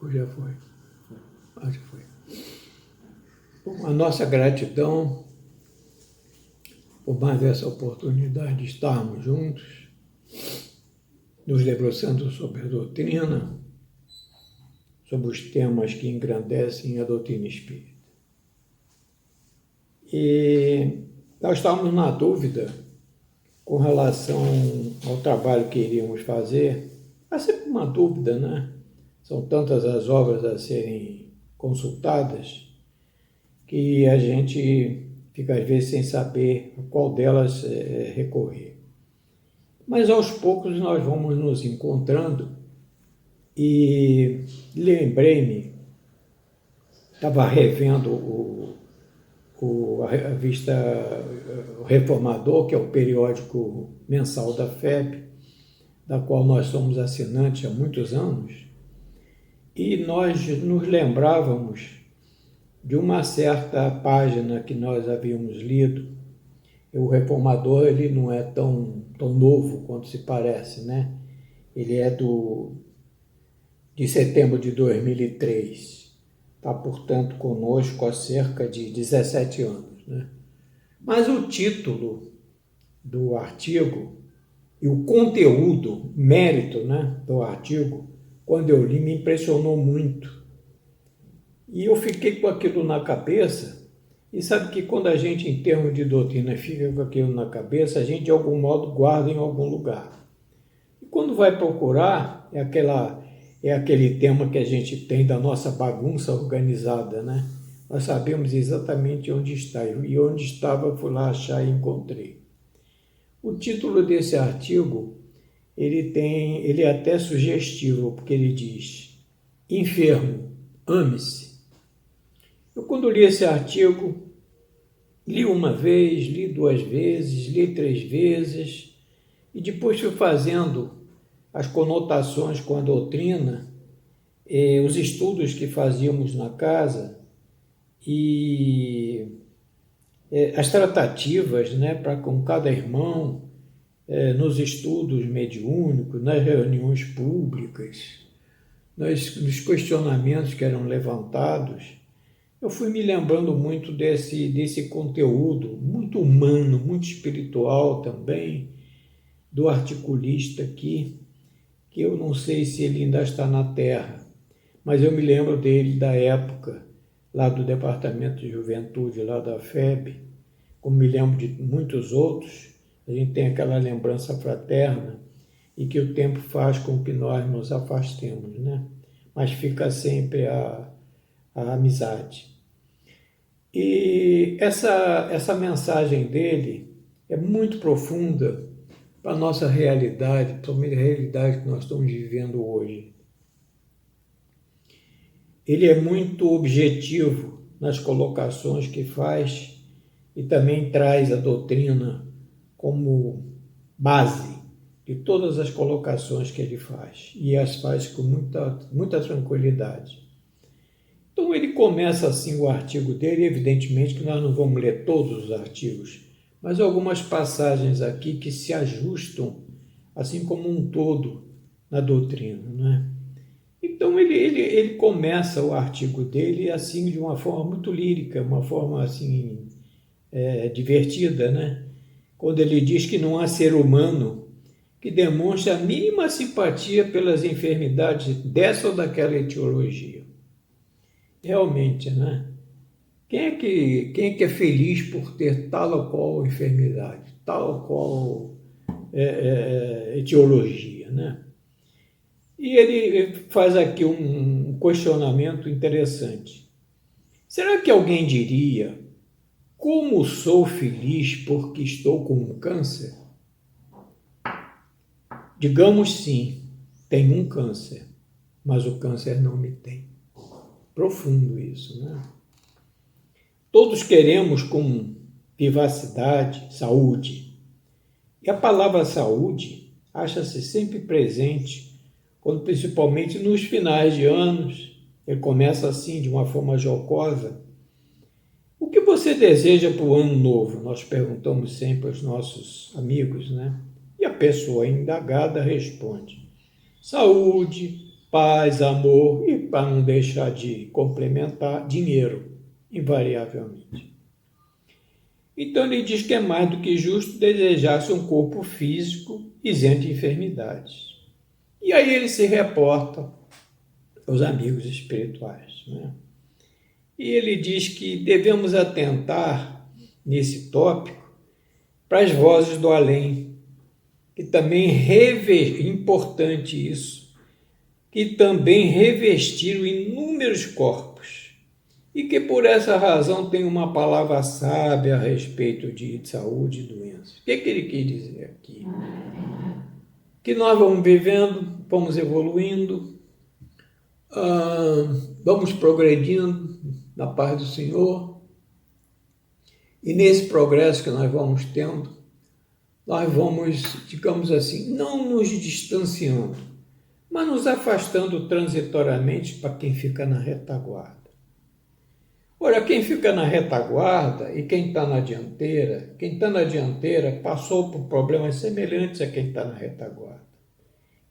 Ou já foi? Acho que foi. Bom, a nossa gratidão por mais essa oportunidade de estarmos juntos, nos debruçando sobre a doutrina, sobre os temas que engrandecem a doutrina espírita. E nós estávamos na dúvida com relação ao trabalho que iríamos fazer. Há sempre uma dúvida, né? São tantas as obras a serem consultadas que a gente fica às vezes sem saber a qual delas recorrer. Mas aos poucos nós vamos nos encontrando e lembrei-me, estava revendo a revista O Reformador, que é o periódico mensal da FEB, da qual nós somos assinantes há muitos anos, e nós nos lembrávamos de uma certa página que nós havíamos lido. O Reformador, ele não é tão novo quanto se parece, né? Ele é de setembro de 2003. Está, portanto, conosco há cerca de 17 anos, né? Mas o título do artigo e o conteúdo, mérito, né, do artigo, quando eu li, me impressionou muito. E eu fiquei com aquilo na cabeça. E sabe que quando a gente, em termos de doutrina, fica com aquilo na cabeça, a gente, de algum modo, guarda em algum lugar. E quando vai procurar, é aquele tema que a gente tem da nossa bagunça organizada, né? Nós sabemos exatamente onde está. E onde estava, fui lá achar e encontrei. O título desse artigo, ele é até sugestivo, porque ele diz: Enfermo, ame-se. Eu, quando li esse artigo, li uma vez, li duas vezes, li três vezes, e depois fui fazendo as conotações com a doutrina, os estudos que fazíamos na casa e as tratativas, né, para com cada irmão, nos estudos mediúnicos, nas reuniões públicas, nos questionamentos que eram levantados. Eu fui me lembrando muito desse conteúdo, muito humano, muito espiritual também, do articulista aqui, que eu não sei se ele ainda está na Terra, mas eu me lembro dele da época, lá do Departamento de Juventude, lá da FEB, como me lembro de muitos outros. A gente tem aquela lembrança fraterna e que o tempo faz com que nós nos afastemos, né? Mas fica sempre a amizade. E essa mensagem dele é muito profunda para a nossa realidade, principalmente a realidade que nós estamos vivendo hoje. Ele é muito objetivo nas colocações que faz e também traz a doutrina como base de todas as colocações que ele faz, e as faz com muita tranquilidade. Então ele começa assim o artigo dele, evidentemente que nós não vamos ler todos os artigos, mas algumas passagens aqui que se ajustam assim como um todo na doutrina, né? Então ele começa o artigo dele assim de uma forma muito lírica, uma forma assim divertida, né? Quando ele diz que não há ser humano que demonstre a mínima simpatia pelas enfermidades dessa ou daquela etiologia. Realmente, né? Quem é que é feliz por ter tal ou qual enfermidade, tal ou qual etiologia, né? E ele faz aqui um questionamento interessante. Será que alguém diria: como sou feliz porque estou com um câncer? Digamos sim, tenho um câncer, mas o câncer não me tem. Profundo isso, né? Todos queremos com vivacidade, saúde. E a palavra saúde acha-se sempre presente, quando principalmente nos finais de anos, ele começa assim, de uma forma jocosa. O que você deseja para o ano novo? Nós perguntamos sempre aos nossos amigos, né? E a pessoa indagada responde: saúde, paz, amor e, para não deixar de complementar, dinheiro, invariavelmente. Então ele diz que é mais do que justo desejar-se um corpo físico isento de enfermidades. E aí ele se reporta aos amigos espirituais, né? E ele diz que devemos atentar nesse tópico para as vozes do além, que também importante isso, que também revestiram inúmeros corpos e que por essa razão tem uma palavra sábia a respeito de saúde e doença. O que ele quer dizer aqui? Que nós vamos vivendo, vamos evoluindo, vamos progredindo na paz do Senhor, e nesse progresso que nós vamos tendo, nós vamos, digamos assim, não nos distanciando, mas nos afastando transitoriamente para quem fica na retaguarda. Ora, quem fica na retaguarda e quem está na dianteira passou por problemas semelhantes a quem está na retaguarda.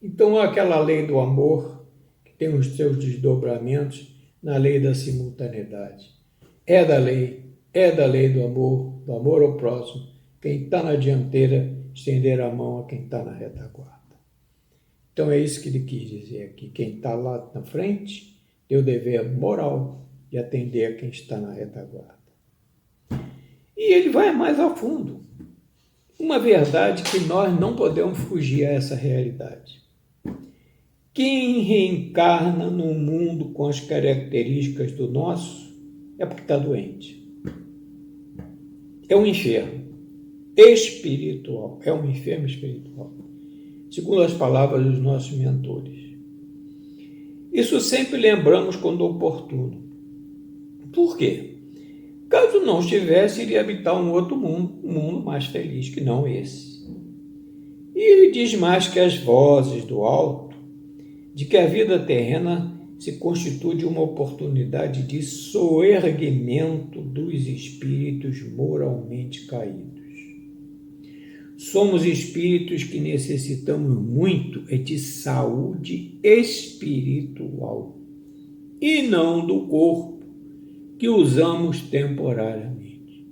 Então, aquela lei do amor, que tem os seus desdobramentos na lei da simultaneidade. É da lei do amor ao próximo. Quem está na dianteira, estender a mão a quem está na retaguarda. Então, é isso que ele quis dizer aqui. Quem está lá na frente tem o dever moral de atender a quem está na retaguarda. E ele vai mais a fundo. Uma verdade que nós não podemos fugir a essa realidade. Quem reencarna num mundo com as características do nosso é porque está doente. É um enfermo espiritual. É um enfermo espiritual. Segundo as palavras dos nossos mentores. Isso sempre lembramos quando oportuno. Por quê? Caso não estivesse, iria habitar um outro mundo, um mundo mais feliz que não esse. E ele diz mais que as vozes do alto, de que a vida terrena se constitui de uma oportunidade de soerguimento dos espíritos moralmente caídos. Somos espíritos que necessitamos muito de saúde espiritual e não do corpo que usamos temporariamente.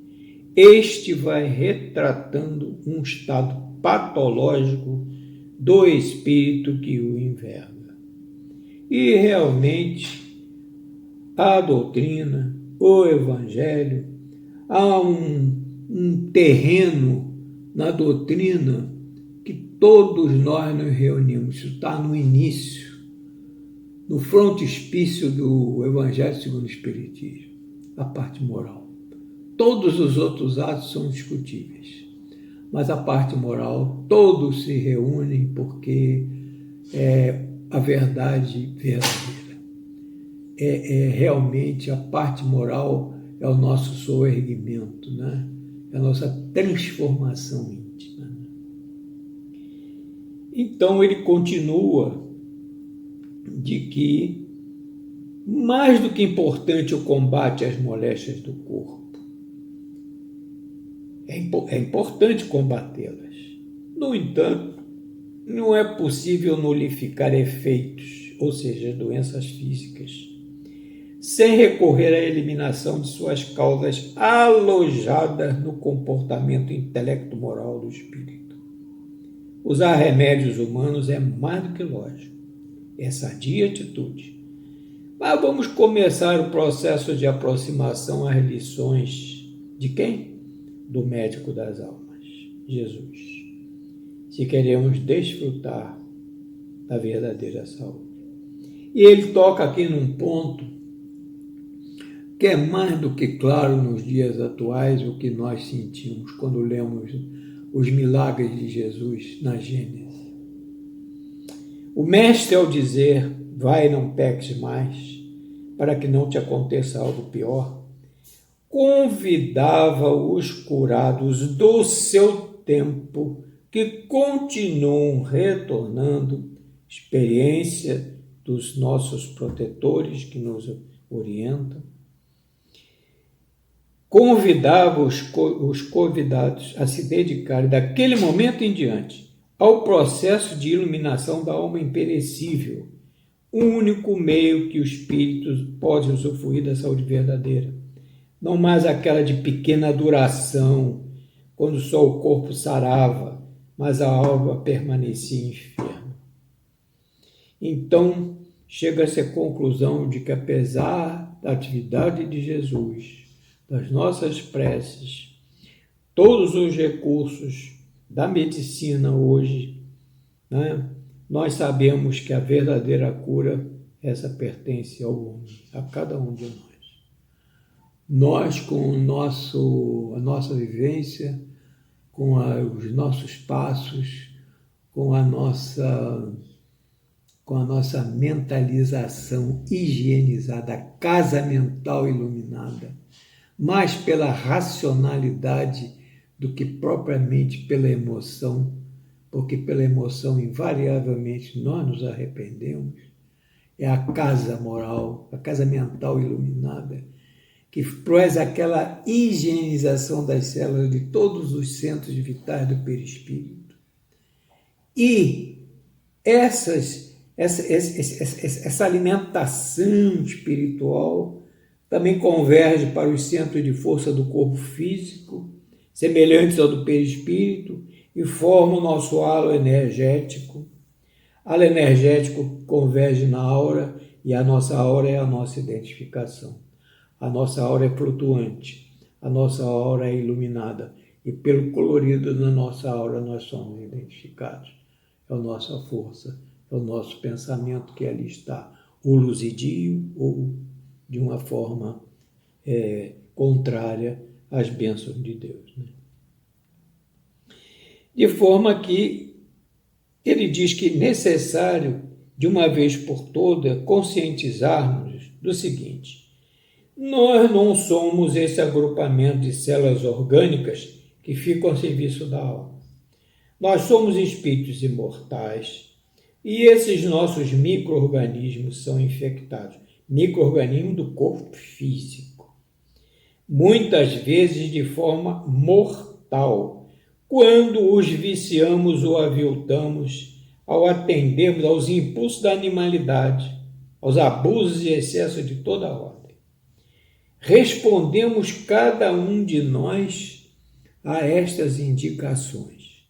Este vai retratando um estado patológico do espírito que o enverga. E realmente a doutrina, o evangelho, há um terreno na doutrina que todos nós nos reunimos. Isso está no início, no frontispício do Evangelho segundo o Espiritismo, a parte moral. Todos os outros atos são discutíveis, mas a parte moral, todos se reúnem porque é a verdade verdadeira. Realmente a parte moral é o nosso soerguimento, né? É a nossa transformação íntima. Então ele continua de que mais do que importante o combate às moléstias do corpo. É importante combatê-las. No entanto, não é possível nulificar efeitos, ou seja, doenças físicas, sem recorrer à eliminação de suas causas alojadas no comportamento intelecto-moral do espírito. Usar remédios humanos é mais do que lógico, é sadia atitude. Mas vamos começar o processo de aproximação às lições de quem? Do médico das almas, Jesus. Se queremos desfrutar da verdadeira saúde. E ele toca aqui num ponto que é mais do que claro nos dias atuais o que nós sentimos quando lemos os milagres de Jesus na Gênesis. O mestre, ao dizer, vai e não peques mais, para que não te aconteça algo pior, convidava os curados do seu tempo que continuam retornando, experiência dos nossos protetores que nos orientam, convidava os convidados a se dedicarem daquele momento em diante ao processo de iluminação da alma imperecível, o único meio que o espírito pode usufruir da saúde verdadeira. Não mais aquela de pequena duração, quando só o corpo sarava, mas a alma permanecia enferma. Então, chega-se à conclusão de que, apesar da atividade de Jesus, das nossas preces, todos os recursos da medicina hoje, né, nós sabemos que a verdadeira cura, essa pertence ao homem, a cada um de nós. Nós, com a nossa vivência, com os nossos passos, com a nossa mentalização higienizada, a casa mental iluminada, mais pela racionalidade do que propriamente pela emoção, porque pela emoção, invariavelmente, nós nos arrependemos. É a casa moral, a casa mental iluminada, que traz aquela higienização das células de todos os centros vitais do perispírito. E essa alimentação espiritual também converge para os centros de força do corpo físico, semelhantes ao do perispírito, e forma o nosso halo energético. Halo energético converge na aura, e a nossa aura é a nossa identificação. A nossa aura é flutuante, a nossa aura é iluminada, e pelo colorido da nossa aura nós somos identificados. É a nossa força, é o nosso pensamento que ali está, ou luzidio, ou de uma forma contrária às bênçãos de Deus, né? De forma que ele diz que é necessário, de uma vez por todas, conscientizarmos do seguinte: nós não somos esse agrupamento de células orgânicas que ficam a serviço da alma. Nós somos espíritos imortais e esses nossos micro-organismos são infectados. Micro-organismo do corpo físico. Muitas vezes de forma mortal, quando os viciamos ou aviltamos ao atendermos aos impulsos da animalidade, aos abusos e excessos de toda a ordem. Respondemos cada um de nós a estas indicações.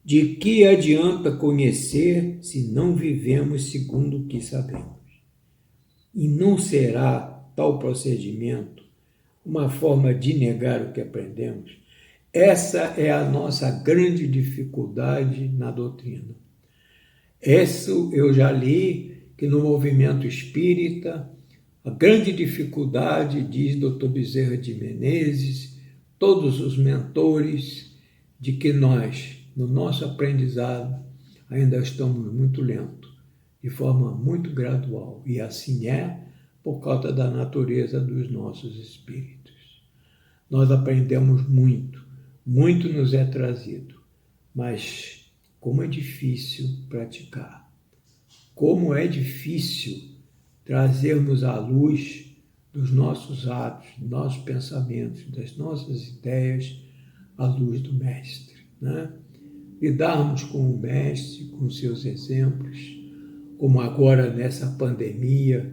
De que adianta conhecer se não vivemos segundo o que sabemos? E não será tal procedimento uma forma de negar o que aprendemos? Essa é a nossa grande dificuldade na doutrina. Isso eu já li, que no movimento espírita, a grande dificuldade, diz Dr. Bezerra de Menezes, todos os mentores, de que nós, no nosso aprendizado, ainda estamos muito lentos, de forma muito gradual. E assim é por causa da natureza dos nossos espíritos. Nós aprendemos muito, muito nos é trazido, mas como é difícil praticar, como é difícil trazermos à luz dos nossos atos, dos nossos pensamentos, das nossas ideias, a luz do Mestre, né? Lidarmos com o Mestre, com seus exemplos, como agora nessa pandemia,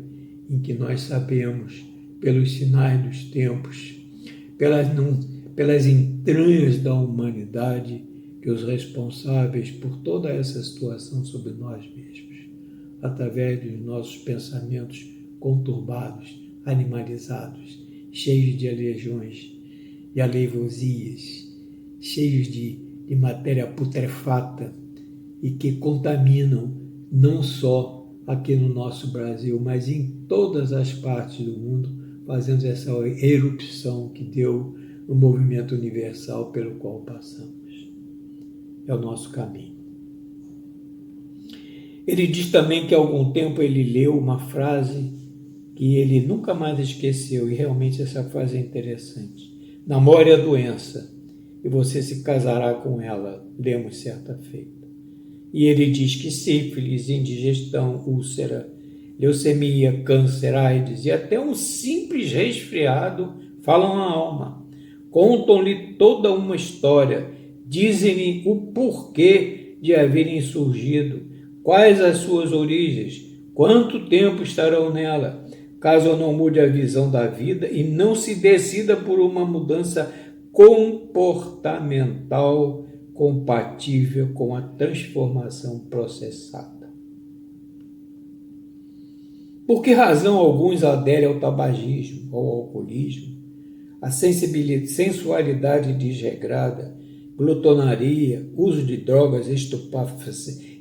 em que nós sabemos, pelos sinais dos tempos, pelas entranhas da humanidade, que os responsáveis por toda essa situação sobre nós mesmos, através dos nossos pensamentos conturbados, animalizados, cheios de aleijões e aleivosias, cheios de matéria putrefata e que contaminam não só aqui no nosso Brasil, mas em todas as partes do mundo, fazendo essa erupção que deu no movimento universal pelo qual passamos. É o nosso caminho. Ele diz também que há algum tempo ele leu uma frase que ele nunca mais esqueceu, e realmente essa frase é interessante. Namore a doença, e você se casará com ela, lemos certa feita. E ele diz que sífilis, indigestão, úlcera, leucemia, câncer, AIDS e até um simples resfriado falam a alma. Contam-lhe toda uma história, dizem-lhe o porquê de haverem surgido, quais as suas origens, Quanto tempo estarão nela, caso eu não mude a visão da vida e não se decida por uma mudança comportamental compatível com a transformação processada? Por que razão alguns aderem ao tabagismo, ao alcoolismo, à sensualidade desregrada, glutonaria, uso de drogas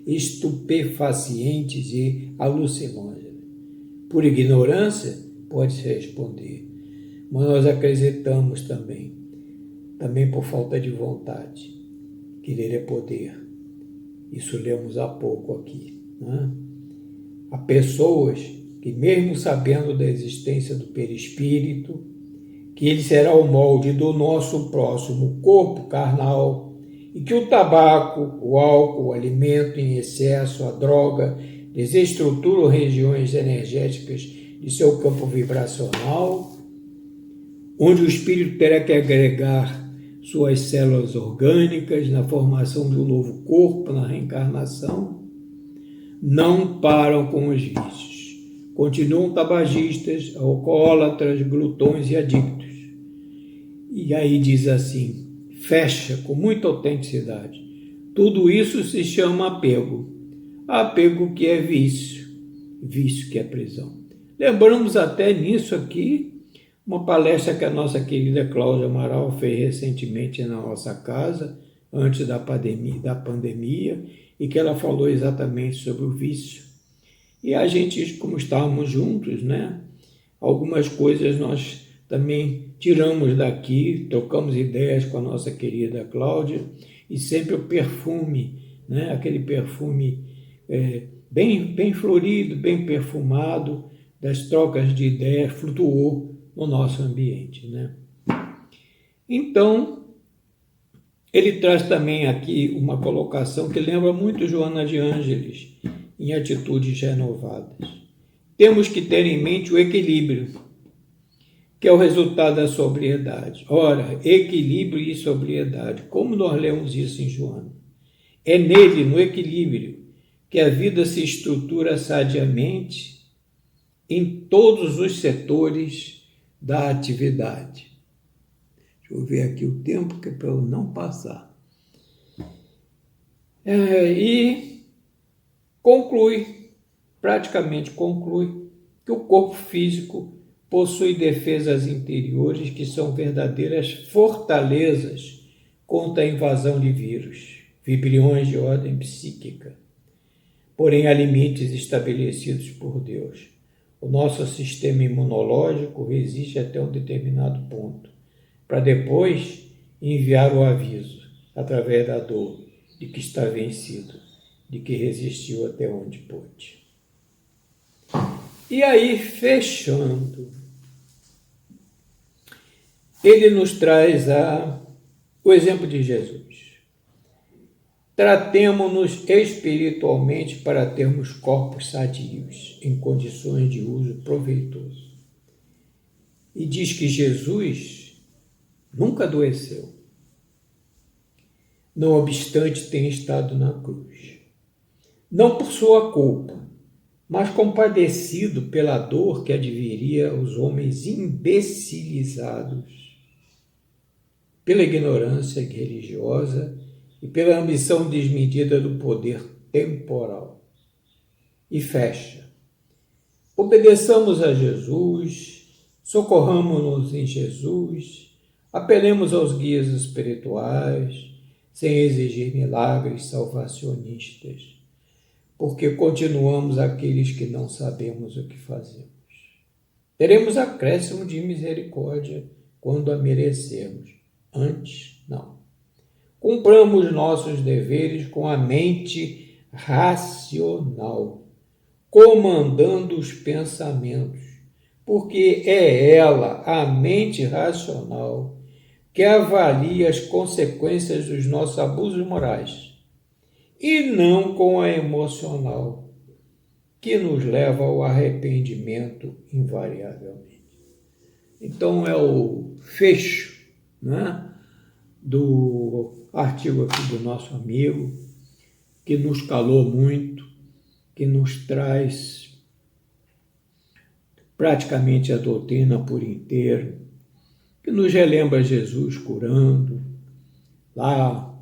estupefacientes e alucinógenas? Por ignorância? Pode-se responder. Mas nós acrescentamos também por falta de vontade. Querer é poder. Isso lemos há pouco aqui, né? Há pessoas que, mesmo sabendo da existência do perispírito, que ele será o molde do nosso próximo corpo carnal, e que o tabaco, o álcool, o alimento em excesso, a droga, desestruturam regiões energéticas de seu campo vibracional, onde o espírito terá que agregar suas células orgânicas na formação de um novo corpo, na reencarnação, não param com os vícios. Continuam tabagistas, alcoólatras, glutões e adictos. E aí diz assim, fecha com muita autenticidade. Tudo isso se chama apego. Apego que é vício, vício que é prisão. Lembramos até nisso aqui uma palestra que a nossa querida Cláudia Amaral fez recentemente na nossa casa, antes da pandemia, e que ela falou exatamente sobre o vício. E a gente, como estávamos juntos, né? Algumas coisas nós também tiramos daqui, trocamos ideias com a nossa querida Cláudia, e sempre o perfume, né? Aquele perfume bem florido, bem perfumado, das trocas de ideias, flutuou no nosso ambiente, né? Então, ele traz também aqui uma colocação que lembra muito Joana de Ângeles, em Atitudes Renovadas. Temos que ter em mente o equilíbrio, que é o resultado da sobriedade. Ora, equilíbrio e sobriedade, como nós lemos isso em Joana? É nele, no equilíbrio, que a vida se estrutura sadiamente em todos os setores da atividade. Deixa eu ver aqui o tempo, que é para eu não passar. E praticamente conclui, que o corpo físico possui defesas interiores que são verdadeiras fortalezas contra a invasão de vírus, vibriões de ordem psíquica. Porém, há limites estabelecidos por Deus. O nosso sistema imunológico resiste até um determinado ponto, para depois enviar o aviso, através da dor, de que está vencido, de que resistiu até onde pôde. E aí, fechando, ele nos traz o exemplo de Jesus. Tratemo-nos espiritualmente para termos corpos sadios, em condições de uso proveitoso. E diz que Jesus nunca adoeceu, não obstante tem estado na cruz. Não por sua culpa, mas compadecido pela dor que adviria aos homens imbecilizados pela ignorância religiosa e pela ambição desmedida do poder temporal. E fecha. Obedeçamos a Jesus, socorramos-nos em Jesus, apelemos aos guias espirituais, sem exigir milagres salvacionistas, porque continuamos aqueles que não sabemos o que fazemos. Teremos acréscimo de misericórdia quando a merecermos, antes não. Cumpramos nossos deveres com a mente racional, comandando os pensamentos, porque é ela, a mente racional, que avalia as consequências dos nossos abusos morais, e não com a emocional, que nos leva ao arrependimento invariavelmente. Então é o fecho, né, do artigo aqui do nosso amigo, que nos calou muito, que nos traz praticamente a doutrina por inteiro, que nos relembra Jesus curando lá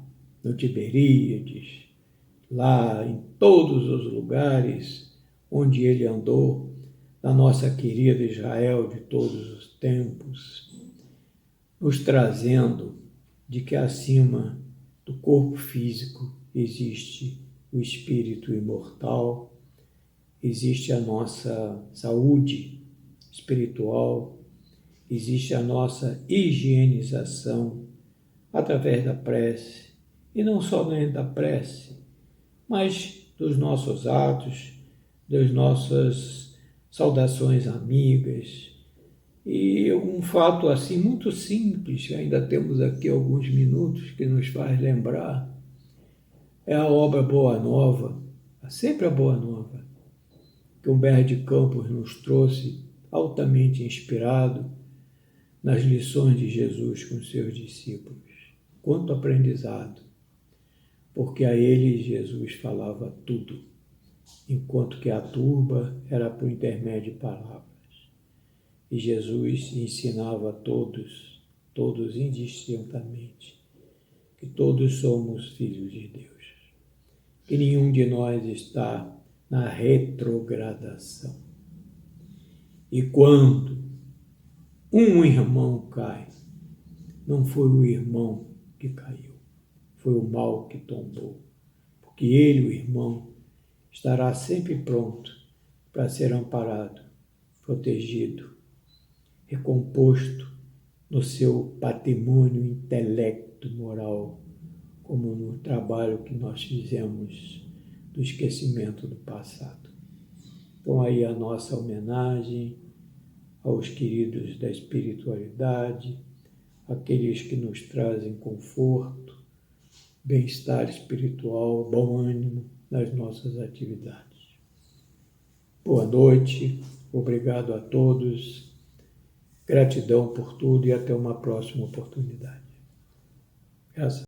no Tiberíades, lá em todos os lugares onde ele andou, na nossa querida Israel de todos os tempos, nos trazendo de que acima do corpo físico existe o espírito imortal, existe a nossa saúde espiritual, existe a nossa higienização através da prece, e não somente da prece, mas dos nossos atos, das nossas saudações amigas. E um fato assim muito simples, ainda temos aqui alguns minutos que nos faz lembrar, é a obra Boa Nova, sempre a Boa Nova, que Humberto de Campos nos trouxe, altamente inspirado nas lições de Jesus com seus discípulos. Quanto aprendizado, porque a eles Jesus falava tudo, enquanto que a turba era por intermédio de palavras. E Jesus ensinava a todos indistintamente, que todos somos filhos de Deus, que nenhum de nós está na retrogradação. E quando um irmão cai, não foi o irmão que caiu, foi o mal que tombou, porque ele, o irmão, estará sempre pronto para ser amparado, protegido, recomposto no seu patrimônio intelecto moral, como no trabalho que nós fizemos do esquecimento do passado. Então aí a nossa homenagem aos queridos da espiritualidade, aqueles que nos trazem conforto, bem-estar espiritual, bom ânimo nas nossas atividades. Boa noite, obrigado a todos, gratidão por tudo e até uma próxima oportunidade. Graças